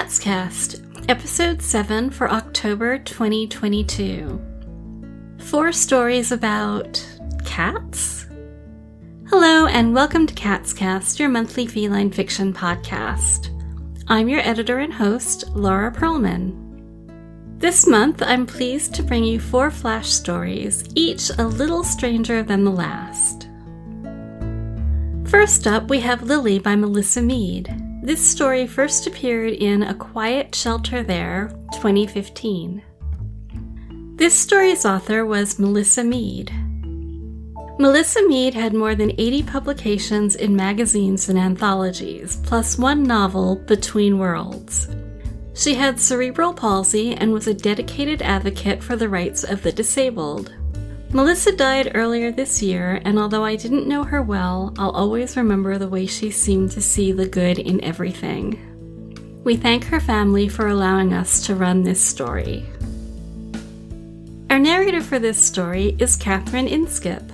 CatsCast, Episode 7 for October 2022. 4 stories about cats? Hello and welcome to CatsCast, your monthly feline fiction podcast. I'm your editor and host, Laura Perlman. This month, I'm pleased to bring you 4 flash stories, each a little stranger than the last. First up, we have Lilly by Melissa Mead. This story first appeared in A Quiet Shelter There, 2015. This story's author was Melissa Mead. Melissa Mead had more than 80 publications in magazines and anthologies, plus 1 novel, Between Worlds. She had cerebral palsy and was a dedicated advocate for the rights of the disabled. Melissa died earlier this year, and although I didn't know her well, I'll always remember the way she seemed to see the good in everything. We thank her family for allowing us to run this story. Our narrator for this story is Catherine Inskip.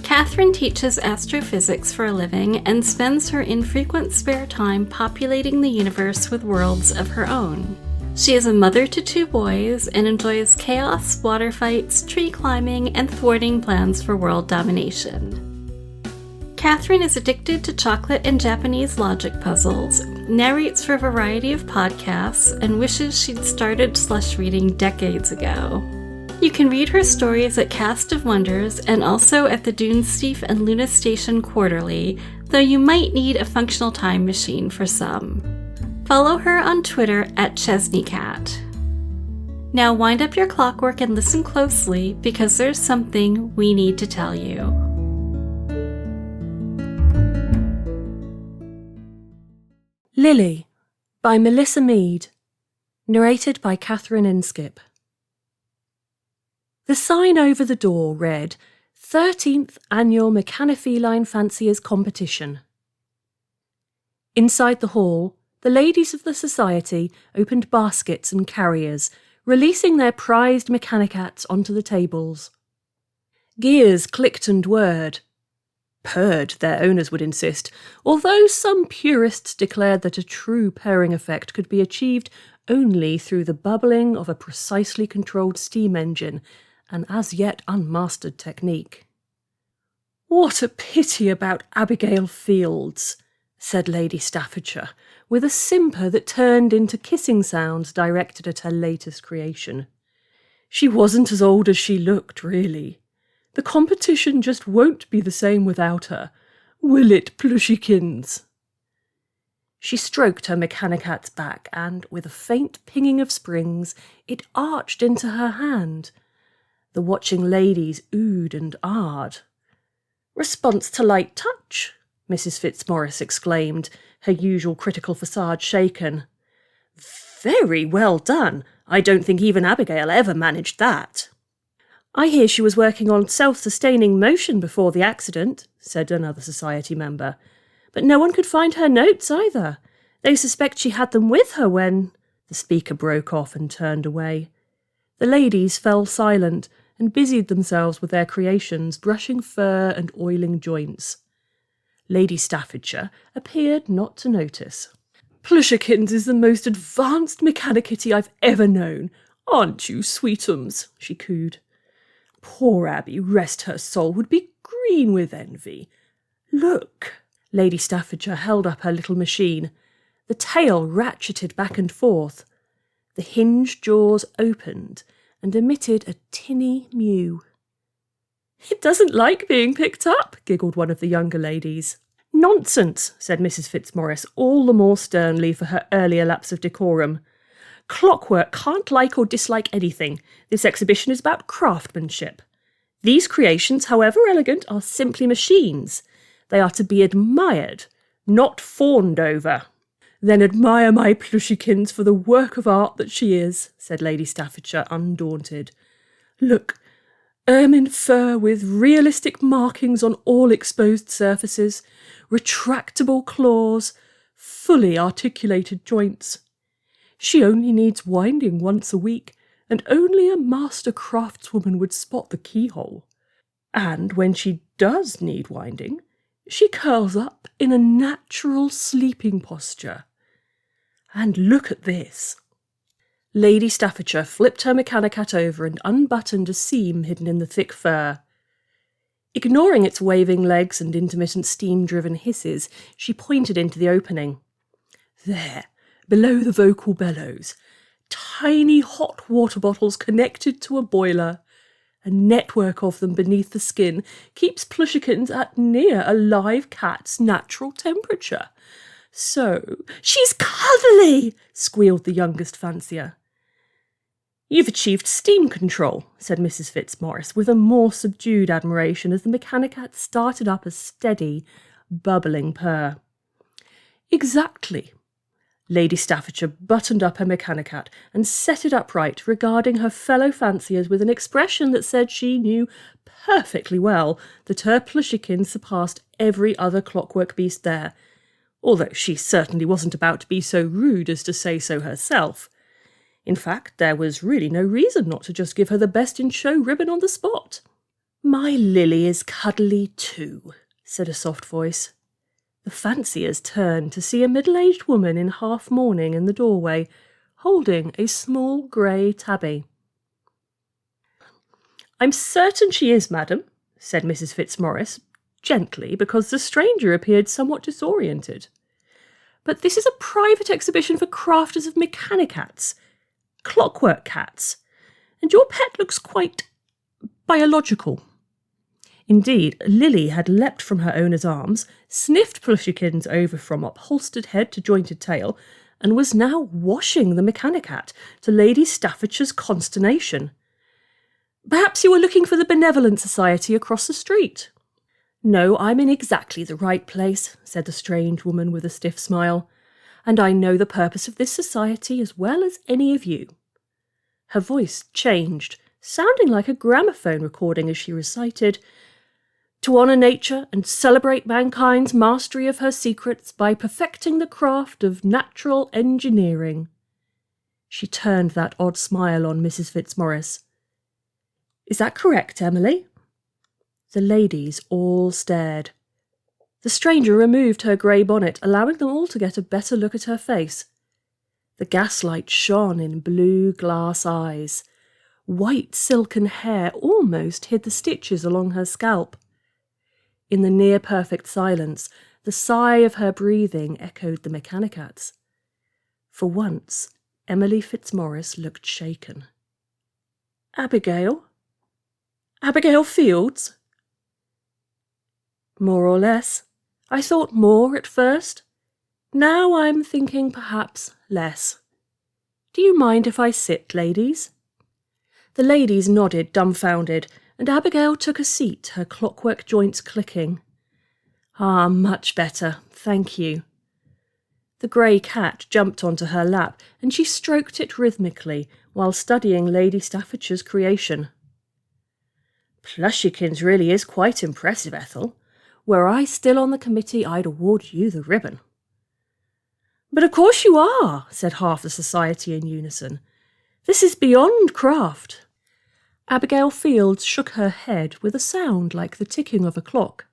Catherine teaches astrophysics for a living and spends her infrequent spare time populating the universe with worlds of her own. She is a mother to 2 boys and enjoys chaos, water fights, tree climbing, and thwarting plans for world domination. Catherine is addicted to chocolate and Japanese logic puzzles, narrates for a variety of podcasts, and wishes she'd started slush reading decades ago. You can read her stories at Cast of Wonders and also at the Dunesteef and Luna Station Quarterly, though you might need a functional time machine for some. Follow her on Twitter at ChesneyCat. Now wind up your clockwork and listen closely because there's something we need to tell you. Lilly by Melissa Mead. Narrated by Catherine Inskip. The sign over the door read, 13th Annual Mechanopheline Fanciers Competition. Inside the hall, the ladies of the society opened baskets and carriers, releasing their prized mechanicats onto the tables. Gears clicked and whirred. Purred, their owners would insist, although some purists declared that a true purring effect could be achieved only through the bubbling of a precisely controlled steam engine, an as yet unmastered technique. "What a pity about Abigail Fields," said Lady Staffordshire, with a simper that turned into kissing sounds directed at her latest creation. "She wasn't as old as she looked, really. The competition just won't be the same without her. Will it, Plushykins?" She stroked her mechanicat's back, and, with a faint pinging of springs, it arched into her hand. The watching ladies oohed and ahed. "Response to light touch," Mrs. Fitzmaurice exclaimed, her usual critical facade shaken. "Very well done. I don't think even Abigail ever managed that." "I hear she was working on self-sustaining motion before the accident," said another society member. "But no one could find her notes either. They suspect she had them with her when—" The speaker broke off and turned away. The ladies fell silent and busied themselves with their creations, brushing fur and oiling joints. Lady Staffordshire appeared not to notice. "Plushykins is the most advanced mechanicity I've ever known. Aren't you, sweetums?" she cooed. "Poor Abby, rest her soul, would be green with envy. Look." Lady Staffordshire held up her little machine. The tail ratcheted back and forth. The hinged jaws opened and emitted a tinny mew. "It doesn't like being picked up," giggled one of the younger ladies. "Nonsense," said Mrs. Fitzmaurice, all the more sternly for her earlier lapse of decorum. "Clockwork can't like or dislike anything. This exhibition is about craftsmanship. These creations, however elegant, are simply machines. They are to be admired, not fawned over." "Then admire my Plushykins for the work of art that she is," said Lady Staffordshire, undaunted. "Look, ermine fur with realistic markings on all exposed surfaces, retractable claws, fully articulated joints. She only needs winding once a week, and only a master craftswoman would spot the keyhole. And when she does need winding, she curls up in a natural sleeping posture. And look at this. Lady Staffordshire flipped her Mechanicat over and unbuttoned a seam hidden in the thick fur. Ignoring its waving legs and intermittent steam-driven hisses, she pointed into the opening. There, below the vocal bellows, tiny hot water bottles connected to a boiler. A network of them beneath the skin keeps plushikins at near a live cat's natural temperature. So, she's cuddly, squealed the youngest fancier. You've achieved steam control, said Mrs. Fitzmaurice, with a more subdued admiration as the Mechanicat started up a steady, bubbling purr. Exactly. Lady Staffordshire buttoned up her Mechanicat and set it upright, regarding her fellow fanciers with an expression that said she knew perfectly well that her plushikin surpassed every other clockwork beast there, although she certainly wasn't about to be so rude as to say so herself. In fact, there was really no reason not to just give her the best in show ribbon on the spot. My Lily is cuddly too, said a soft voice. The fanciers turned to see a middle-aged woman in half-mourning in the doorway, holding a small grey tabby. I'm certain she is, madam, said Mrs. Fitzmaurice, gently, because the stranger appeared somewhat disoriented. But this is a private exhibition for crafters of mechanicats, clockwork cats, and your pet looks quite biological. Indeed, Lilly had leapt from her owner's arms, sniffed plushikins over from upholstered head to jointed tail, and was now washing the Mechanicat, to Lady Staffordshire's consternation. Perhaps you were looking for the Benevolent Society across the street. No, I'm in exactly the right place, said the strange woman with a stiff smile, and I know the purpose of this society as well as any of you. Her voice changed, sounding like a gramophone recording as she recited, to honour nature and celebrate mankind's mastery of her secrets by perfecting the craft of natural engineering. She turned that odd smile on Mrs. Fitzmaurice. Is that correct, Emily? The ladies all stared. The stranger removed her grey bonnet, allowing them all to get a better look at her face. The gaslight shone in blue glass eyes. White silken hair almost hid the stitches along her scalp. In the near-perfect silence, the sigh of her breathing echoed the Mechanicat's. For once, Emily Fitzmaurice looked shaken. Abigail? Abigail Fields? More or less. I thought more at first. Now I'm thinking perhaps less. Do you mind if I sit, ladies? The ladies nodded, dumbfounded, and Abigail took a seat, her clockwork joints clicking. Ah, much better, thank you. The grey cat jumped onto her lap, and she stroked it rhythmically while studying Lady Staffordshire's creation. Plushikins really is quite impressive, Ethel. Were I still on the committee, I'd award you the ribbon. But of course you are, said half the society in unison. This is beyond craft. Abigail Fields shook her head with a sound like the ticking of a clock.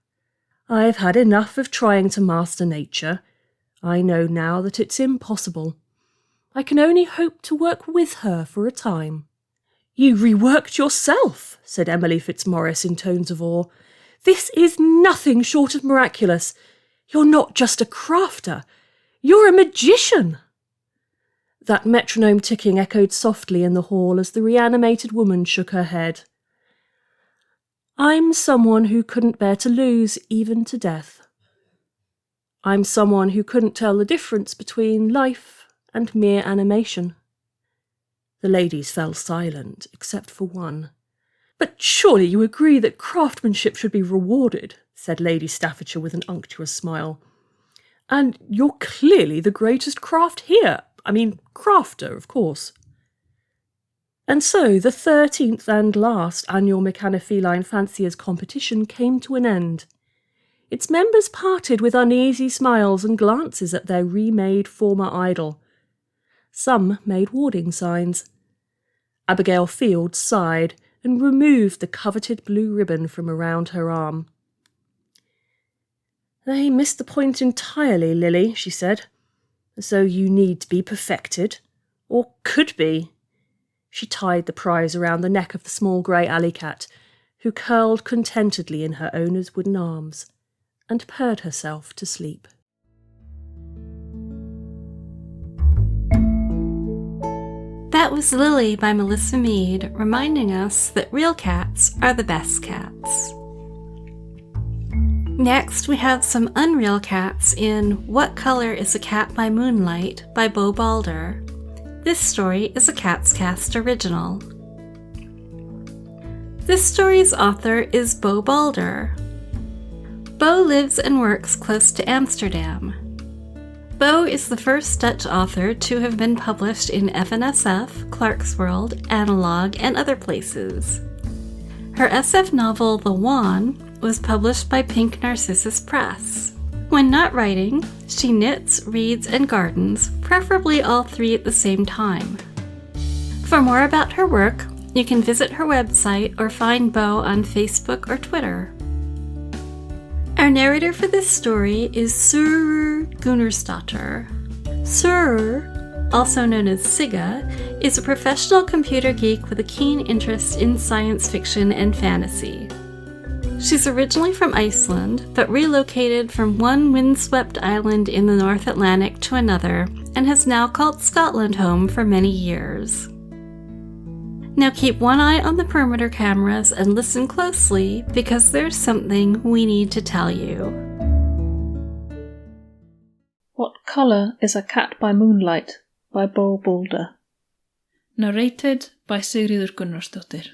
I've had enough of trying to master nature. I know now that it's impossible. I can only hope to work with her for a time. You reworked yourself, said Emily Fitzmaurice in tones of awe. This is nothing short of miraculous. You're not just a crafter. You're a magician. That metronome ticking echoed softly in the hall as the reanimated woman shook her head. I'm someone who couldn't bear to lose, even to death. I'm someone who couldn't tell the difference between life and mere animation. The ladies fell silent, except for one. But surely you agree that craftsmanship should be rewarded, said Lady Staffordshire with an unctuous smile. And you're clearly the greatest craft here. Crafter, of course. And so the 13th and last annual Mechanofeline Fanciers competition came to an end. Its members parted with uneasy smiles and glances at their remade former idol. Some made warding signs. Abigail Fields sighed and removed the coveted blue ribbon from around her arm. They missed the point entirely, Lilly, she said. So you need to be perfected, or could be. She tied the prize around the neck of the small grey alley cat, who curled contentedly in her owner's wooden arms, and purred herself to sleep. That was Lilly by Melissa Mead, reminding us that real cats are the best cats. Next, we have some unreal cats in What Color is a Cat by Moonlight by Bo Balder. This story is a CatsCast original. This story's author is Bo Balder. Bo lives and works close to Amsterdam. Bo is the first Dutch author to have been published in FNSF, Clarkesworld, Analog, and other places. Her SF novel The Wan was published by Pink Narcissus Press. When not writing, she knits, reads, and gardens, preferably all three at the same time. For more about her work, you can visit her website or find Bo on Facebook or Twitter. Our narrator for this story is Sørur Gunnarsdottir. Sørur, also known as Sigga, is a professional computer geek with a keen interest in science fiction and fantasy. She's originally from Iceland, but relocated from one windswept island in the North Atlantic to another, and has now called Scotland home for many years. Now keep one eye on the perimeter cameras and listen closely, because there's something we need to tell you. What Color is a Cat by Moonlight by Bo Balder. Narrated by Sigríður Gunnarsdóttir.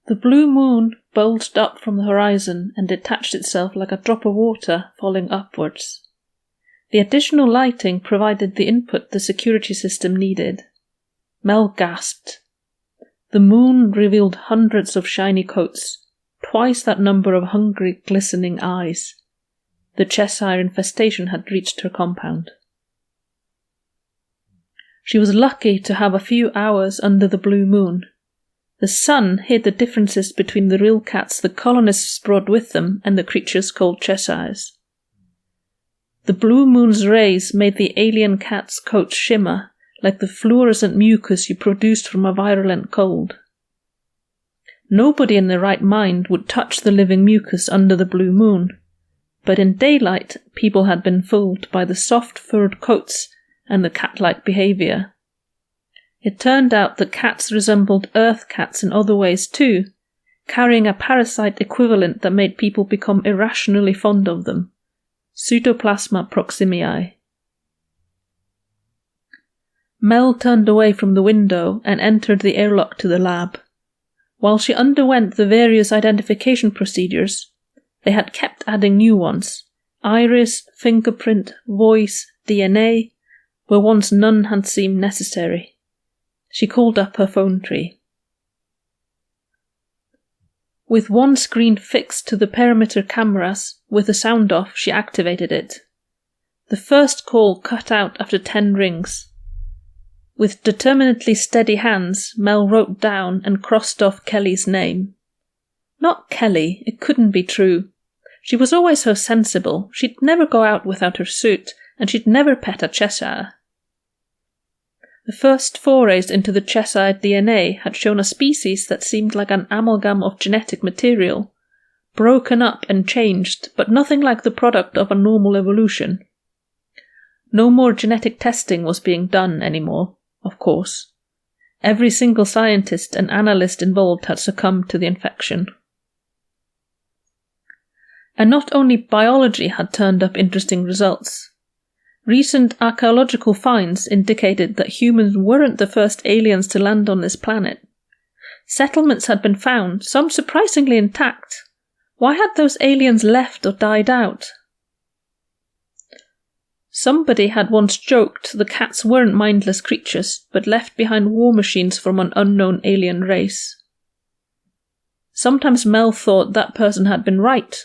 The blue moon bulged up from the horizon and detached itself like a drop of water falling upwards. The additional lighting provided the input the security system needed. Mel gasped. The moon revealed hundreds of shiny coats, twice that number of hungry, glistening eyes. The Cheshire infestation had reached her compound. She was lucky to have a few hours under the blue moon. The sun hid the differences between the real cats the colonists brought with them and the creatures called Cheshires. The blue moon's rays made the alien cat's coats shimmer like the fluorescent mucus you produced from a virulent cold. Nobody in their right mind would touch the living mucus under the blue moon, but in daylight people had been fooled by the soft furred coats and the cat-like behaviour. It turned out that cats resembled earth cats in other ways too, carrying a parasite equivalent that made people become irrationally fond of them, Pseudoplasma proximii. Mel turned away from the window and entered the airlock to the lab. While she underwent the various identification procedures, they had kept adding new ones. Iris, fingerprint, voice, DNA, where once none had seemed necessary. She called up her phone tree. With one screen fixed to the perimeter cameras, with the sound off, she activated it. The first call cut out after 10 rings. With determinedly steady hands, Mel wrote down and crossed off Kelly's name. Not Kelly, it couldn't be true. She was always so sensible, she'd never go out without her suit, and she'd never pet a Cheshire. The first forays into the Cheshire DNA had shown a species that seemed like an amalgam of genetic material, broken up and changed, but nothing like the product of a normal evolution. No more genetic testing was being done anymore, of course. Every single scientist and analyst involved had succumbed to the infection. And not only biology had turned up interesting results. Recent archaeological finds indicated that humans weren't the first aliens to land on this planet. Settlements had been found, some surprisingly intact. Why had those aliens left or died out? Somebody had once joked the cats weren't mindless creatures, but left behind war machines from an unknown alien race. Sometimes Mel thought that person had been right.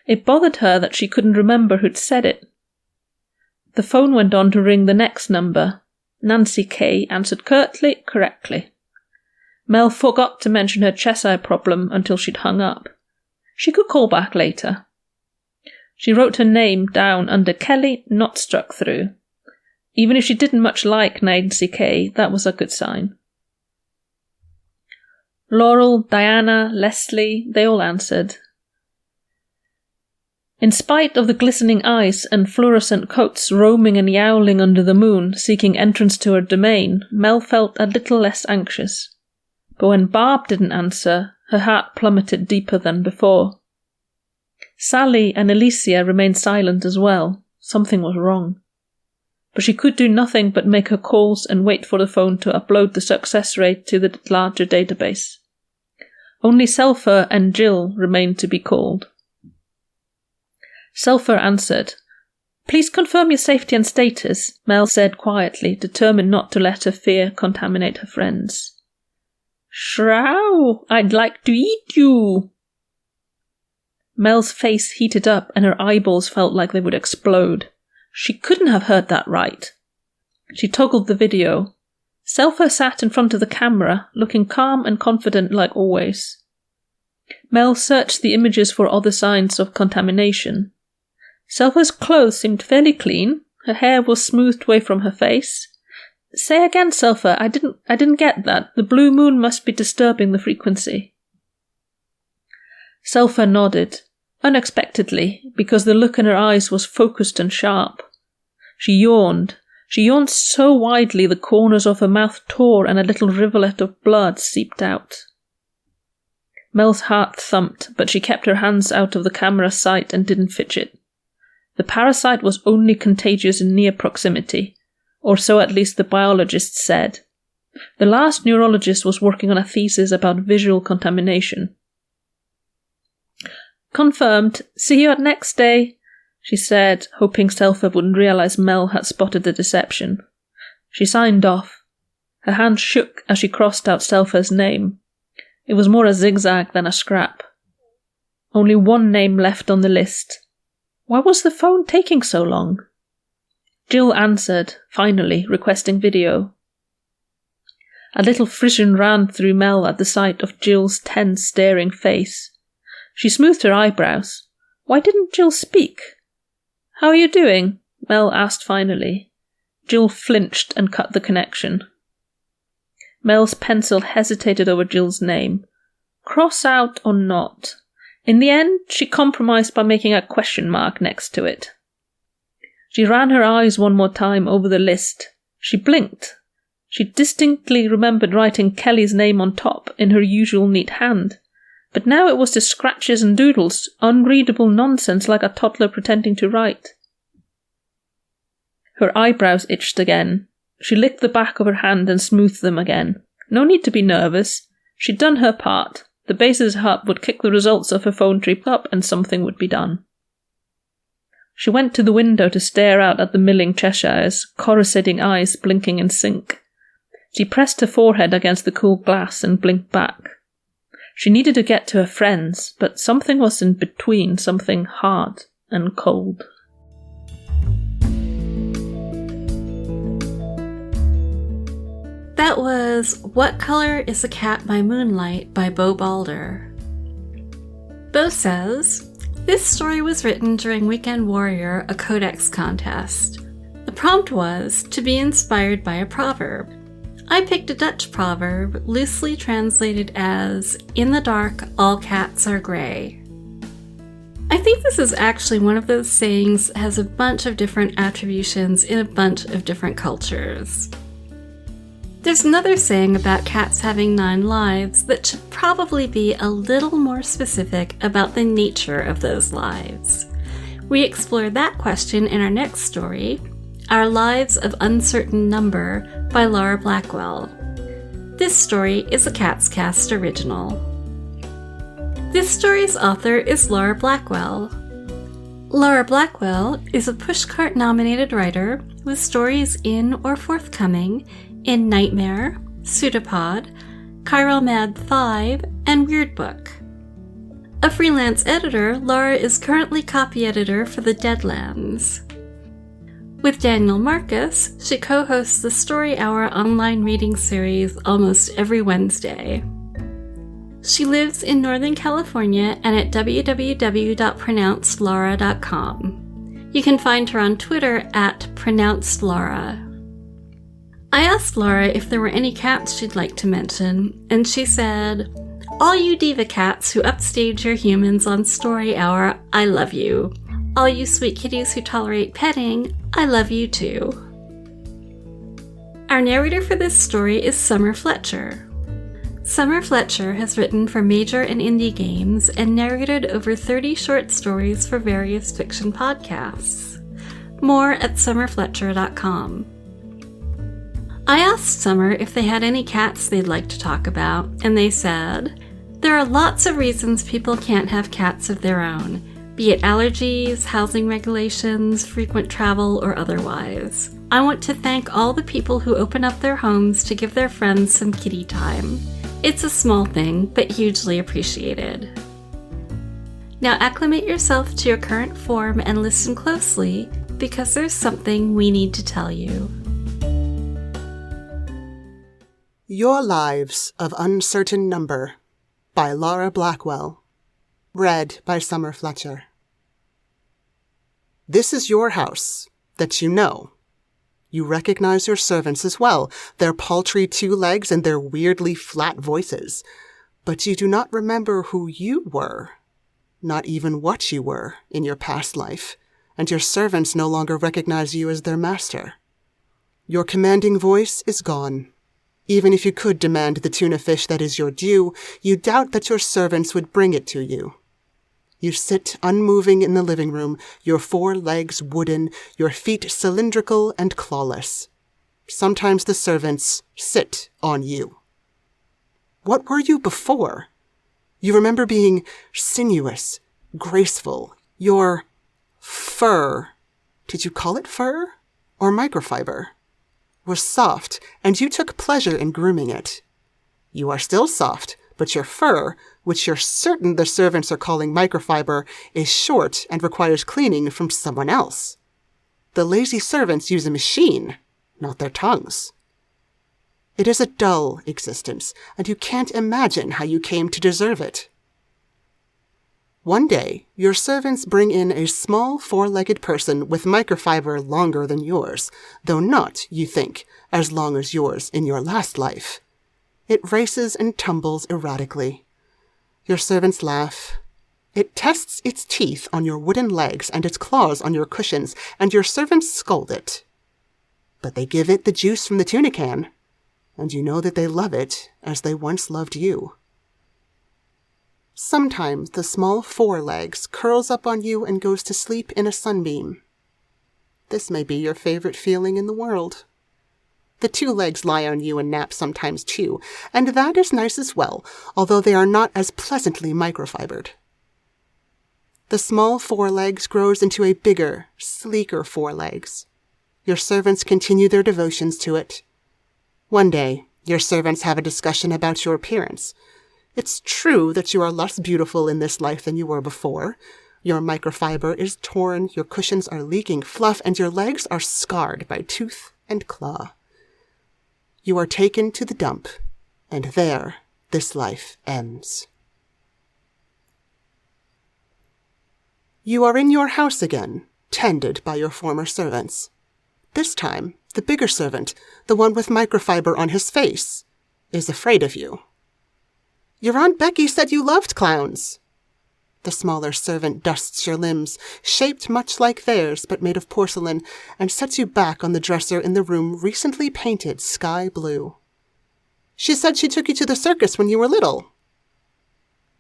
It bothered her that she couldn't remember who'd said it. The phone went on to ring the next number. Nancy K. answered curtly, correctly. Mel forgot to mention her Cheshire problem until she'd hung up. She could call back later. She wrote her name down under Kelly, not struck through. Even if she didn't much like Nancy Kay, that was a good sign. Laurel, Diana, Leslie, they all answered. In spite of the glistening ice and fluorescent coats roaming and yowling under the moon, seeking entrance to her domain, Mel felt a little less anxious. But when Barb didn't answer, her heart plummeted deeper than before. Sally and Alicia remained silent as well. Something was wrong. But she could do nothing but make her calls and wait for the phone to upload the success rate to the larger database. Only Selfer and Jill remained to be called. Selfer answered. "Please confirm your safety and status," Mel said quietly, determined not to let her fear contaminate her friends. "Shrow, I'd like to eat you." Mel's face heated up and her eyeballs felt like they would explode. She couldn't have heard that right. She toggled the video. Selfer sat in front of the camera, looking calm and confident like always. Mel searched the images for other signs of contamination. Selfer's clothes seemed fairly clean. Her hair was smoothed away from her face. "Say again, Selfer, I didn't get that. The blue moon must be disturbing the frequency." Selfer nodded, unexpectedly, because the look in her eyes was focused and sharp. She yawned. She yawned so widely the corners of her mouth tore and a little rivulet of blood seeped out. Mel's heart thumped, but she kept her hands out of the camera's sight and didn't fidget. The parasite was only contagious in near proximity, or so at least the biologists said. The last neurologist was working on a thesis about visual contamination. "Confirmed. See you at next day," she said, hoping Selfer wouldn't realize Mel had spotted the deception. She signed off. Her hand shook as she crossed out Selfer's name. It was more a zigzag than a scrap. Only one name left on the list. Why was the phone taking so long? Jill answered, finally, requesting video. A little frisson ran through Mel at the sight of Jill's tense, staring face. She smoothed her eyebrows. Why didn't Jill speak? "How are you doing?" Mel asked finally. Jill flinched and cut the connection. Mel's pencil hesitated over Jill's name. Cross out or not? In the end, she compromised by making a question mark next to it. She ran her eyes one more time over the list. She blinked. She distinctly remembered writing Kelly's name on top in her usual neat hand. But now it was just scratches and doodles, unreadable nonsense like a toddler pretending to write. Her eyebrows itched again. She licked the back of her hand and smoothed them again. No need to be nervous. She'd done her part. The Bases hub would kick the results of her phone trip up and something would be done. She went to the window to stare out at the milling Cheshires, coruscating eyes blinking in sync. She pressed her forehead against the cool glass and blinked back. She needed to get to her friends, but something was in between, something hard and cold. That was What Color is a Cat by Moonlight by Bo Balder. Bo says, this story was written during Weekend Warrior, a codex contest. The prompt was to be inspired by a proverb. I picked a Dutch proverb, loosely translated as, "In the dark, all cats are gray." I think this is actually one of those sayings that has a bunch of different attributions in a bunch of different cultures. There's another saying about cats having 9 lives that should probably be a little more specific about the nature of those lives. We explore that question in our next story, Our Lives of Uncertain Number by Laura Blackwell. This story is a CatsCast original. This story's author is Laura Blackwell. Laura Blackwell is a Pushcart-nominated writer with stories in or forthcoming in Nightmare, Pseudopod, Chiral Mad 5, and Weird Book. A freelance editor, Laura is currently copy editor for The Deadlands. With Daniel Marcus, she co-hosts the Story Hour online reading series almost every Wednesday. She lives in Northern California and at www.pronouncedlaura.com. You can find her on Twitter at pronouncedlaura. I asked Laura if there were any cats she'd like to mention, and she said, "All you diva cats who upstage your humans on Story Hour, I love you. All you sweet kitties who tolerate petting, I love you too." Our narrator for this story is Summer Fletcher. Summer Fletcher has written for major and indie games and narrated over 30 short stories for various fiction podcasts. More at summerfletcher.com. I asked Summer if they had any cats they'd like to talk about, and they said, "There are lots of reasons people can't have cats of their own, be it allergies, housing regulations, frequent travel, or otherwise. I want to thank all the people who open up their homes to give their friends some kitty time. It's a small thing, but hugely appreciated." Now acclimate yourself to your current form and listen closely, because there's something we need to tell you. Your Lives of Uncertain Number by Laura Blackwell. Read by Summer Fletcher. This is your house, that you know. You recognize your servants as well, their paltry 2 legs and their weirdly flat voices. But you do not remember who you were, not even what you were in your past life, and your servants no longer recognize you as their master. Your commanding voice is gone. Even if you could demand the tuna fish that is your due, you doubt that your servants would bring it to you. You sit unmoving in the living room, your 4 legs wooden, your feet cylindrical and clawless. Sometimes the servants sit on you. What were you before? You remember being sinuous, graceful. Your fur, did you call it fur or microfiber, was soft, and you took pleasure in grooming it. You are still soft, but your fur, which you're certain the servants are calling microfiber, is short and requires cleaning from someone else. The lazy servants use a machine, not their tongues. It is a dull existence, and you can't imagine how you came to deserve it. One day, your servants bring in a small 4-legged person with microfiber longer than yours, though not, you think, as long as yours in your last life. It races and tumbles erratically. Your servants laugh. It tests its teeth on your wooden legs and its claws on your cushions, and your servants scold it. But they give it the juice from the tuna can, and you know that they love it as they once loved you. Sometimes the small 4 legs curls up on you and goes to sleep in a sunbeam. This may be your favorite feeling in the world. The 2 legs lie on you and nap sometimes too, and that is nice as well, although they are not as pleasantly microfibered. The small 4 legs grows into a bigger, sleeker 4 legs. Your servants continue their devotions to it. One day, your servants have a discussion about your appearance. It's true that you are less beautiful in this life than you were before. Your microfiber is torn, your cushions are leaking fluff, and your legs are scarred by tooth and claw. You are taken to the dump, and there this life ends. You are in your house again, tended by your former servants. This time, the bigger servant, the one with microfiber on his face, is afraid of you. Your Aunt Becky said you loved clowns. The smaller servant dusts your limbs, shaped much like theirs but made of porcelain, and sets you back on the dresser in the room recently painted sky blue. She said she took you to the circus when you were little.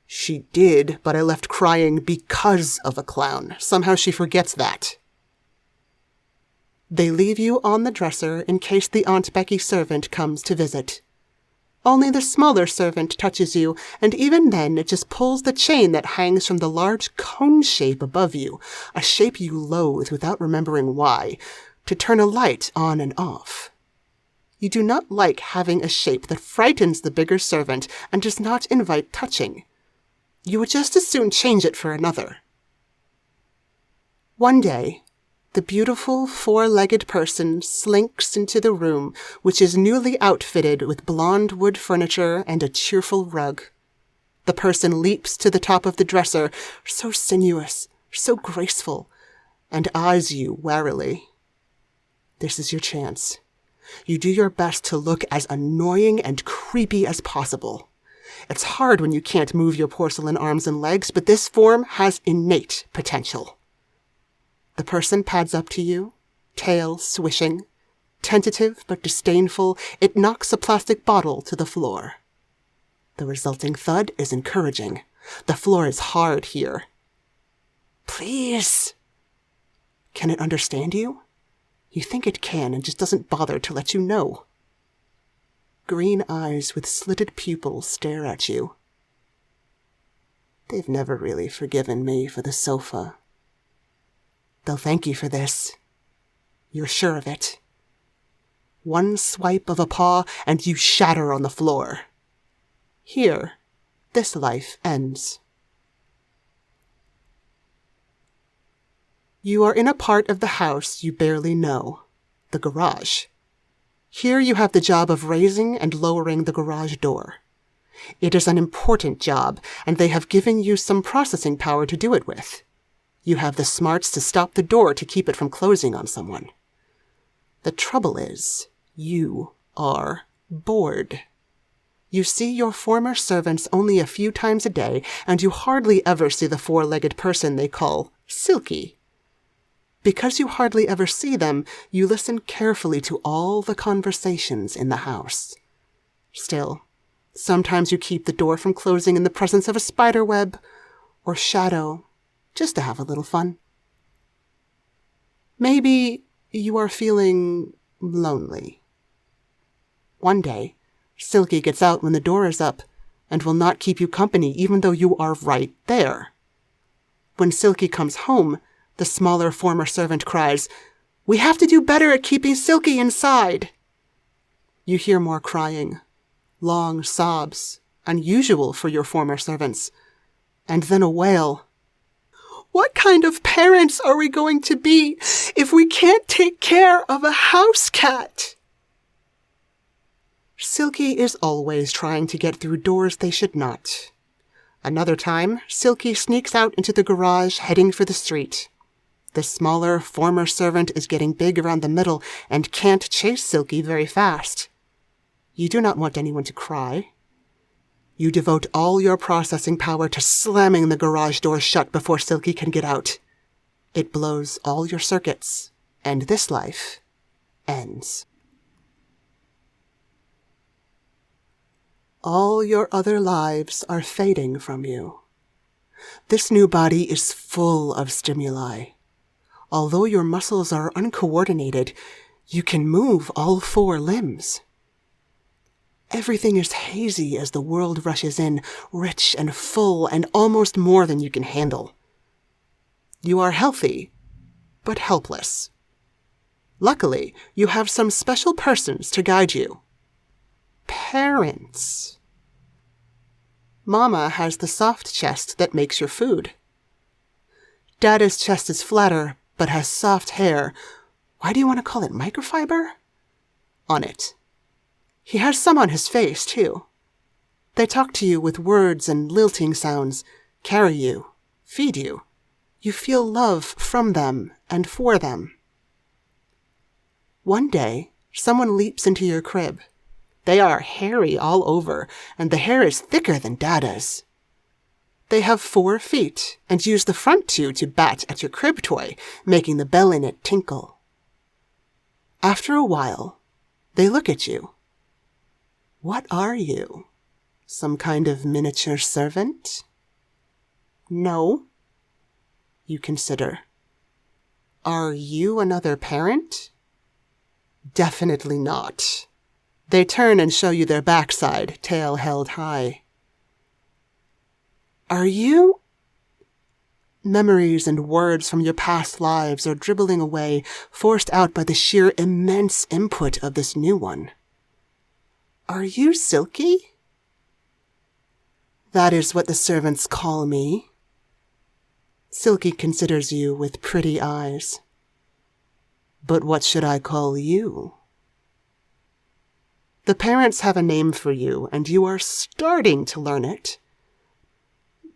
She did, but I left crying because of a clown. Somehow she forgets that. They leave you on the dresser in case the Aunt Becky servant comes to visit. Only the smaller servant touches you, and even then it just pulls the chain that hangs from the large cone shape above you, a shape you loathe without remembering why, to turn a light on and off. You do not like having a shape that frightens the bigger servant and does not invite touching. You would just as soon change it for another. One day, the beautiful 4-legged person slinks into the room, which is newly outfitted with blonde wood furniture and a cheerful rug. The person leaps to the top of the dresser, so sinuous, so graceful, and eyes you warily. This is your chance. You do your best to look as annoying and creepy as possible. It's hard when you can't move your porcelain arms and legs, but this form has innate potential. The person pads up to you, tail swishing. Tentative but disdainful, it knocks a plastic bottle to the floor. The resulting thud is encouraging. The floor is hard here. Please. Can it understand you? You think it can and just doesn't bother to let you know. Green eyes with slitted pupils stare at you. They've never really forgiven me for the sofa. They'll thank you for this. You're sure of it. One swipe of a paw, and you shatter on the floor. Here, this life ends. You are in a part of the house you barely know, the garage. Here you have the job of raising and lowering the garage door. It is an important job, and they have given you some processing power to do it with. You have the smarts to stop the door to keep it from closing on someone. The trouble is, you are bored. You see your former servants only a few times a day, and you hardly ever see the four-legged person they call Silky. Because you hardly ever see them, you listen carefully to all the conversations in the house. Still, sometimes you keep the door from closing in the presence of a spider web or shadow, just to have a little fun. Maybe you are feeling lonely. One day, Silky gets out when the door is up and will not keep you company even though you are right there. When Silky comes home, the smaller former servant cries, "We have to do better at keeping Silky inside." You hear more crying, long sobs, unusual for your former servants, and then a wail. "What kind of parents are we going to be if we can't take care of a house cat?" Silky is always trying to get through doors they should not. Another time, Silky sneaks out into the garage heading for the street. The smaller former servant is getting big around the middle and can't chase Silky very fast. You do not want anyone to cry. You devote all your processing power to slamming the garage door shut before Silky can get out. It blows all your circuits, and this life ends. All your other lives are fading from you. This new body is full of stimuli. Although your muscles are uncoordinated, you can move all four limbs. Everything is hazy as the world rushes in, rich and full and almost more than you can handle. You are healthy, but helpless. Luckily, you have some special persons to guide you. Parents. Mama has the soft chest that makes your food. Dada's chest is flatter, but has soft hair. Why do you want to call it microfiber? On it. He has some on his face, too. They talk to you with words and lilting sounds, carry you, feed you. You feel love from them and for them. One day, someone leaps into your crib. They are hairy all over, and the hair is thicker than Dada's. They have 4 feet, and use the front 2 to bat at your crib toy, making the bell in it tinkle. After a while, they look at you. What are you? Some kind of miniature servant? No. You consider. Are you another parent? Definitely not. They turn and show you their backside, tail held high. Are you? Memories and words from your past lives are dribbling away, forced out by the sheer immense input of this new one. Are you Silky? That is what the servants call me. Silky considers you with pretty eyes. But what should I call you? The parents have a name for you, and you are starting to learn it.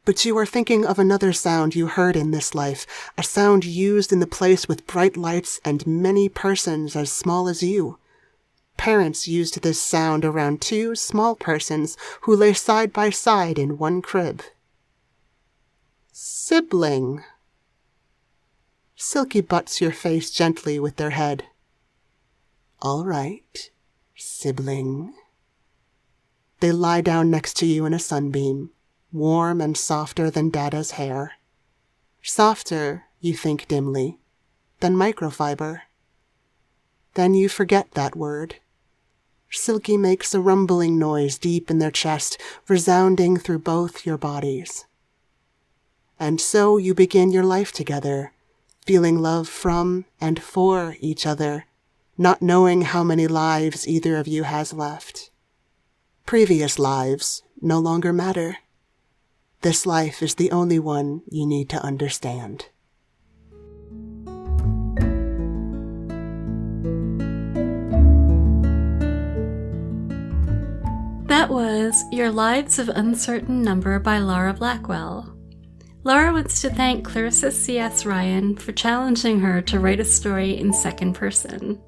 But you are thinking of another sound you heard in this life, a sound used in the place with bright lights and many persons as small as you. Parents used this sound around two small persons who lay side by side in one crib. Sibling. Silky butts your face gently with their head. All right, sibling. They lie down next to you in a sunbeam, warm and softer than Dada's hair. Softer, you think dimly, than microfiber. Then you forget that word. Silky makes a rumbling noise deep in their chest, resounding through both your bodies. And so you begin your life together, feeling love from and for each other, not knowing how many lives either of you has left. Previous lives no longer matter. This life is the only one you need to understand. That was Your Lives of Uncertain Number by Laura Blackwell. Laura wants to thank Clarissa C.S. Ryan for challenging her to write a story in second person.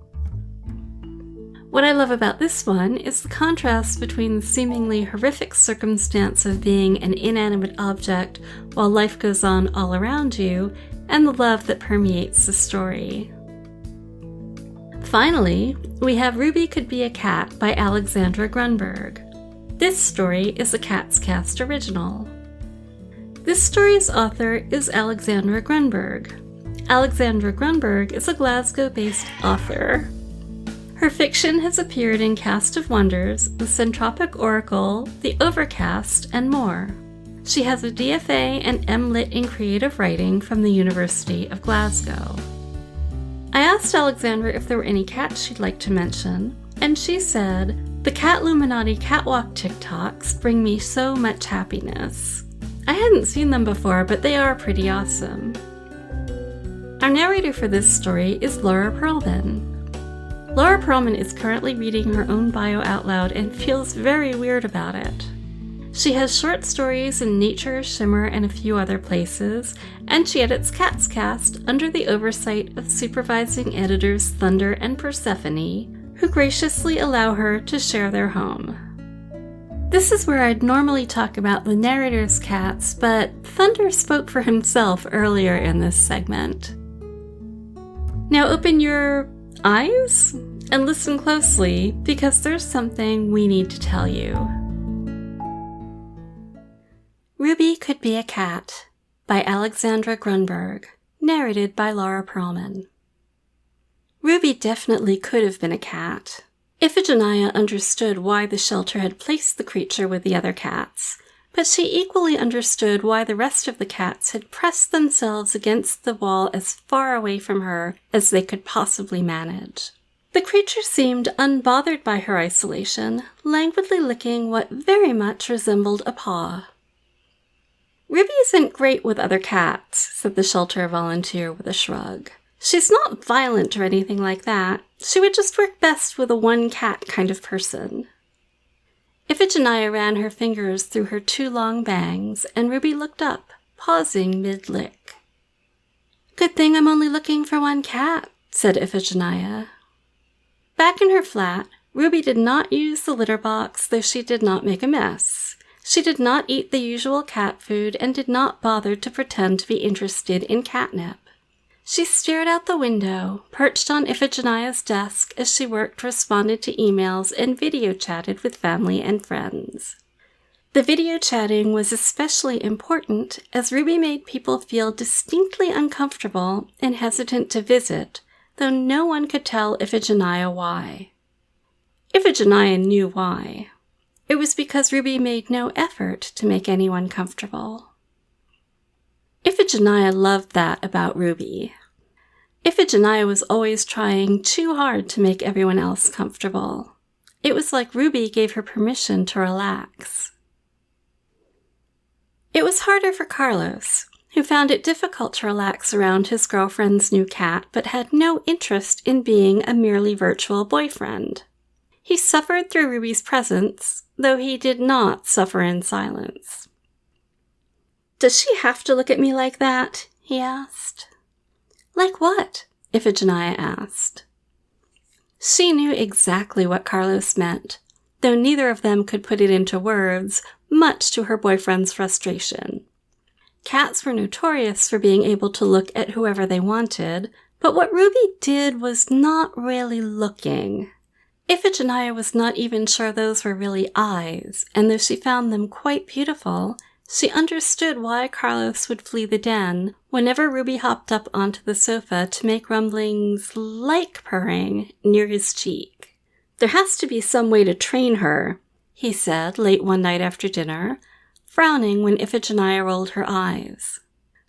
What I love about this one is the contrast between the seemingly horrific circumstance of being an inanimate object while life goes on all around you, and the love that permeates the story. Finally, we have Ruby Could Be a Cat by Alexandra Grunberg. This story is a CatsCast original. This story's author is Alexandra Grunberg. Alexandra Grunberg is a Glasgow-based author. Her fiction has appeared in Cast of Wonders, The Centropic Oracle, The Overcast, and more. She has a DFA and MLit in Creative Writing from the University of Glasgow. I asked Alexandra if there were any cats she'd like to mention, and she said, "The Catluminati catwalk TikToks bring me so much happiness." I hadn't seen them before, but they are pretty awesome. Our narrator for this story is Laura Perlman. Laura Perlman is currently reading her own bio out loud and feels very weird about it. She has short stories in Nature, Shimmer, and a few other places, and she edits CatsCast under the oversight of supervising editors Thunder and Persephone, who graciously allow her to share their home. This is where I'd normally talk about the narrator's cats, but Thunder spoke for himself earlier in this segment. Now open your eyes and listen closely, because there's something we need to tell you. Ruby Could Be a Cat by Alexandra Grunberg, narrated by Laura Perlman. Ruby definitely could have been a cat. Iphigenia understood why the shelter had placed the creature with the other cats, but she equally understood why the rest of the cats had pressed themselves against the wall as far away from her as they could possibly manage. The creature seemed unbothered by her isolation, languidly licking what very much resembled a paw. "Ruby isn't great with other cats," said the shelter volunteer with a shrug. "She's not violent or anything like that. She would just work best with a one-cat kind of person." Iphigenia ran her fingers through her two long bangs, and Ruby looked up, pausing mid-lick. "Good thing I'm only looking for one cat," said Iphigenia. Back in her flat, Ruby did not use the litter box, though she did not make a mess. She did not eat the usual cat food and did not bother to pretend to be interested in catnip. She stared out the window, perched on Iphigenia's desk as she worked, responded to emails, and video chatted with family and friends. The video chatting was especially important as Ruby made people feel distinctly uncomfortable and hesitant to visit, though no one could tell Iphigenia why. Iphigenia knew why. It was because Ruby made no effort to make anyone comfortable. Iphigenia loved that about Ruby. Iphigenia was always trying too hard to make everyone else comfortable. It was like Ruby gave her permission to relax. It was harder for Carlos, who found it difficult to relax around his girlfriend's new cat but had no interest in being a merely virtual boyfriend. He suffered through Ruby's presence, though he did not suffer in silence. Does she have to look at me like that? He asked. Like what? Iphigenia asked. She knew exactly what Carlos meant, though neither of them could put it into words, much to her boyfriend's frustration. Cats were notorious for being able to look at whoever they wanted, but what Ruby did was not really looking. Iphigenia was not even sure those were really eyes, and though she found them quite beautiful, she understood why Carlos would flee the den whenever Ruby hopped up onto the sofa to make rumblings like purring near his cheek. There has to be some way to train her, he said late one night after dinner, frowning when Iphigenia rolled her eyes.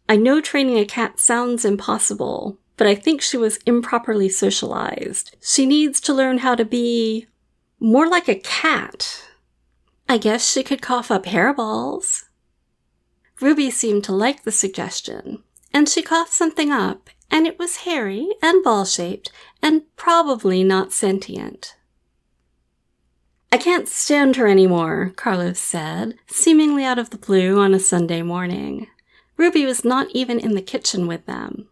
I know training a cat sounds impossible, but I think she was improperly socialized. She needs to learn how to be more like a cat. I guess she could cough up hairballs. Ruby seemed to like the suggestion, and she coughed something up, and it was hairy and ball-shaped and probably not sentient. I can't stand her anymore, Carlos said, seemingly out of the blue on a Sunday morning. Ruby was not even in the kitchen with them.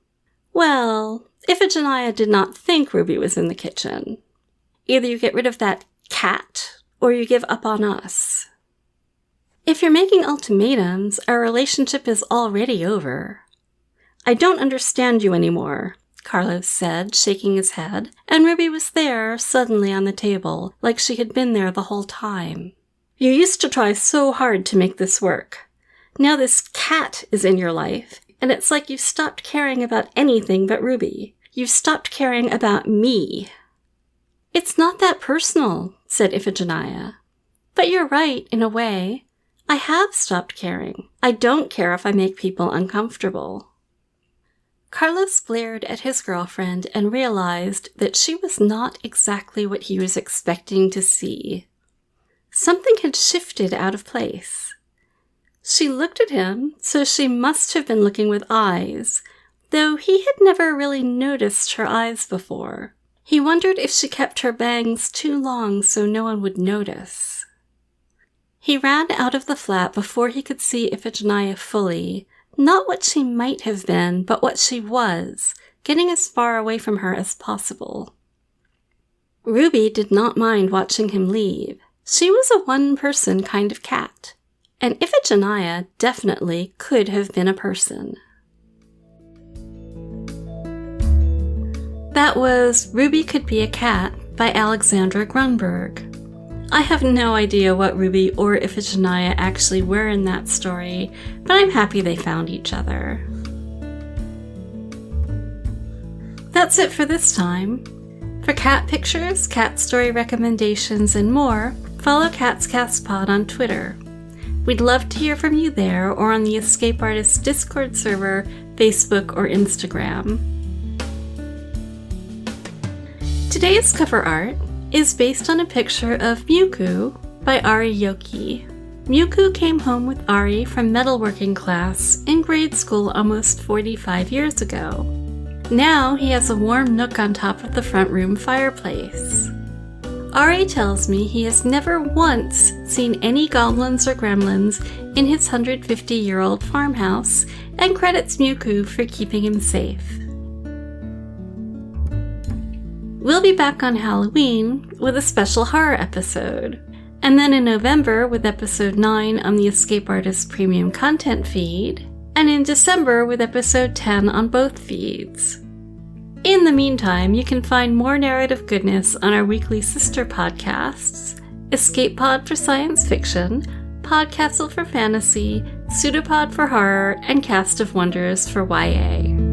Well, Iphigenia did not think Ruby was in the kitchen. Either you get rid of that cat, or you give up on us. If you're making ultimatums, our relationship is already over. I don't understand you anymore, Carlos said, shaking his head, and Ruby was there, suddenly on the table, like she had been there the whole time. You used to try so hard to make this work. Now this cat is in your life, and it's like you've stopped caring about anything but Ruby. You've stopped caring about me. It's not that personal, said Iphigenia. But you're right, in a way. I have stopped caring. I don't care if I make people uncomfortable. Carlos glared at his girlfriend and realized that she was not exactly what he was expecting to see. Something had shifted out of place. She looked at him, so she must have been looking with eyes, though he had never really noticed her eyes before. He wondered if she kept her bangs too long so no one would notice. He ran out of the flat before he could see Iphigenia fully, not what she might have been, but what she was, getting as far away from her as possible. Ruby did not mind watching him leave. She was a one-person kind of cat, and Iphigenia definitely could have been a person. That was Ruby Could Be a Cat by Alexandra Grunberg. I have no idea what Ruby or Iphigenia actually were in that story, but I'm happy they found each other. That's it for this time. For cat pictures, cat story recommendations, and more, follow CatsCast Pod on Twitter. We'd love to hear from you there or on the Escape Artists Discord server, Facebook, or Instagram. Today's cover art is based on a picture of Mewku by Ari Yoki. Mewku came home with Ari from metalworking class in grade school almost 45 years ago. Now he has a warm nook on top of the front room fireplace. Ari tells me he has never once seen any goblins or gremlins in his 150-year-old farmhouse and credits Mewku for keeping him safe. We'll be back on Halloween with a special horror episode, and then in November with episode 9 on the Escape Artists Premium Content feed, and in December with episode 10 on both feeds. In the meantime, you can find more narrative goodness on our weekly sister podcasts, Escape Pod for Science Fiction, Podcastle for Fantasy, Pseudopod for Horror, and Cast of Wonders for YA.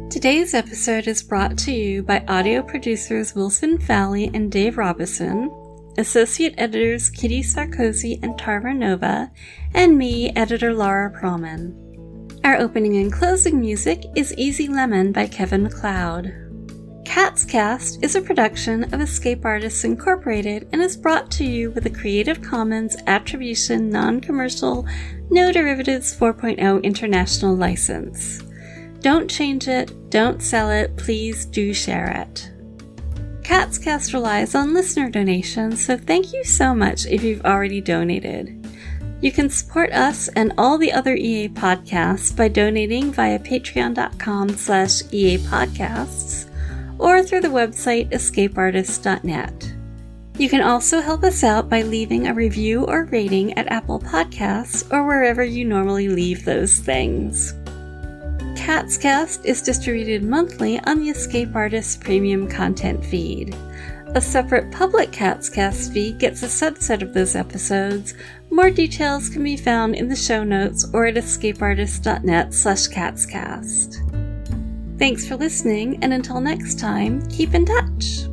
Today's episode is brought to you by audio producers Wilson Fowley and Dave Robison, associate editors Kitty Sarkozy and Tarver Nova, and me, editor Laura Perlman. Our opening and closing music is Easy Lemon by Kevin MacLeod. CatsCast is a production of Escape Artists Incorporated and is brought to you with a Creative Commons Attribution Non-Commercial No Derivatives 4.0 International License. Don't change it, don't sell it, please do share it. CatsCast relies on listener donations, so thank you so much if you've already donated. You can support us and all the other EA podcasts by donating via patreon.com/EA podcasts or through the website escapeartist.net. You can also help us out by leaving a review or rating at Apple Podcasts or wherever you normally leave those things. CatsCast is distributed monthly on the Escape Artist Premium content feed. A separate public CatsCast feed gets a subset of those episodes. More details can be found in the show notes or at escapeartist.net/CatsCast. Thanks for listening, and until next time, keep in touch!